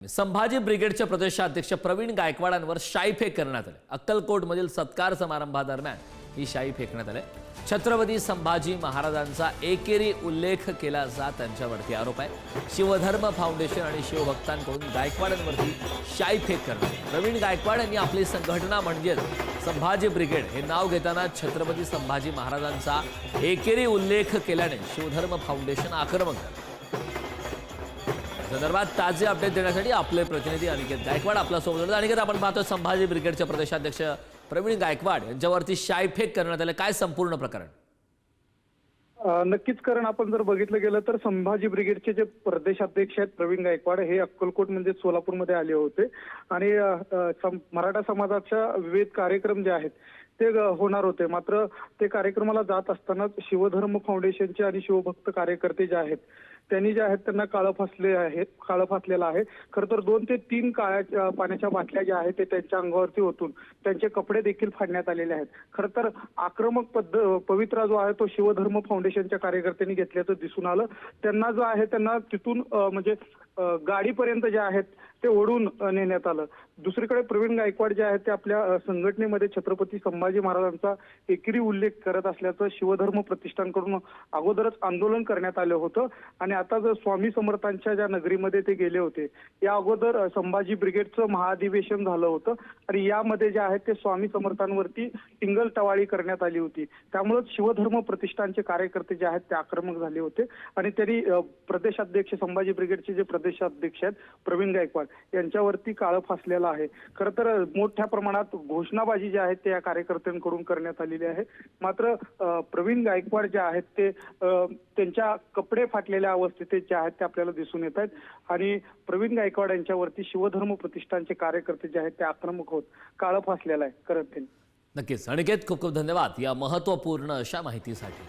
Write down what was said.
संभाजी ब्रिगेडचे प्रदेशाध्यक्ष प्रवीण गायकवाडांवर शाईफेक करण्यात आले। अक्कलकोटमधील सत्कार समारंभादरम्यान ही शाई फेकण्यात आली। छत्रपती संभाजी महाराजांचा एकेरी उल्लेख केला जात त्यांच्यावरती आरोप आहे। शिवधर्म फाउंडेशन आणि शिवभक्तांकडून गायकवाडांवरती शाईफेक करण्यात। प्रवीण गायकवाड यांनी आपली संघटना म्हणजे संभाजी ब्रिगेड हे नाव घेताना छत्रपती संभाजी महाराजांचा एकेरी उल्लेख केल्याने शिवधर्म फाउंडेशन आक्रमक झाले। संदर्भात ताजे अपडेट देण्यासाठी आपले प्रतिनिधी अनिकेत गायकवाड आपल्यासोबत। अनिकेत, आपण पाहतो संभाजी ब्रिगेडचे प्रदेशाध्यक्ष प्रवीण गायकवाड यांच्यावरती शाईफेक करण्यात आले, काय संपूर्ण प्रकरण? नक्कीच, कारण आपण जर बघितलं गेलं तर संभाजी ब्रिगेडचे जे प्रदेशाध्यक्ष आहेत प्रवीण गायकवाड हे अक्कलकोट म्हणजे सोलापूरमध्ये आले होते आणि मराठा समाजाच्या विविध कार्यक्रम जे आहेत ते होणार होते। मात्र ते कार्यक्रमाला जात असताना शिवधर्म फाउंडेशनचे आणि शिवभक्त कार्यकर्ते जे आहेत त्यांनी जे आहेत त्यांना काळं फासलेलं आहे। खरं तर 2 ते 3 काळ्या पाण्याच्या बाटल्या ज्या आहेत ते त्यांच्या अंगावरती ओतून त्यांचे कपडे देखील फाडण्यात आलेले आहेत। खरं तर आक्रमक पवित्रा जो आहे तो शिवधर्म फाउंडेशनच्या कार्यकर्त्यांनी घेतल्याचं दिसून आलं। त्यांना जो आहे त्यांना तिथून म्हणजे गाडीपर्यंत जे आहेत ते ओढून नेण्यात आलं। दुसरीकडे प्रवीण गायकवाड जे आहेत ते आपल्या संघटनेमध्ये छत्रपती संभाजी महाराजांचा एकेरी उल्लेख करत असल्याचं शिवधर्म प्रतिष्ठानकडून अगोदरच आंदोलन करण्यात आलं होतं आणि आता जर स्वामी समर्थांच्या ज्या नगरीमध्ये ते गेले होते या अगोदर संभाजी ब्रिगेडचं महाअधिवेशन झालं होतं आणि यामध्ये जे आहेत ते स्वामी समर्थांवरती टिंगल टवाळी करण्यात आली होती। त्यामुळे शिवधर्म प्रतिष्ठानचे कार्यकर्ते जे आहेत ते आक्रमक झाले होते आणि त्यांनी प्रदेशाध्यक्ष संभाजी ब्रिगेडचे जे प्रदेशाध्यक्ष आहेत प्रवीण गायकवाड यांच्यावरती काळं फासलेलं आहे। खरं तर मोठ्या प्रमाणात घोषणाबाजी जी आहे ते या कार्यकर्त्यांकडून करण्यात आलेली आहे। मात्र प्रवीण गायकवाड जे आहेत ते त्यांच्या कपडे फाटलेल्या अवस्थेत जे आहेत ते आपल्याला दिसून येत आहेत आणि प्रवीण गायकवाड यांच्यावरती शिवधर्म प्रतिष्ठानचे कार्यकर्ते जे आहेत ते आक्रमक होत काळं फासलेलं आहे करत त्यांनी। नक्कीच अनिकेत, खूप खूप धन्यवाद या महत्त्वपूर्ण अशा माहितीसाठी।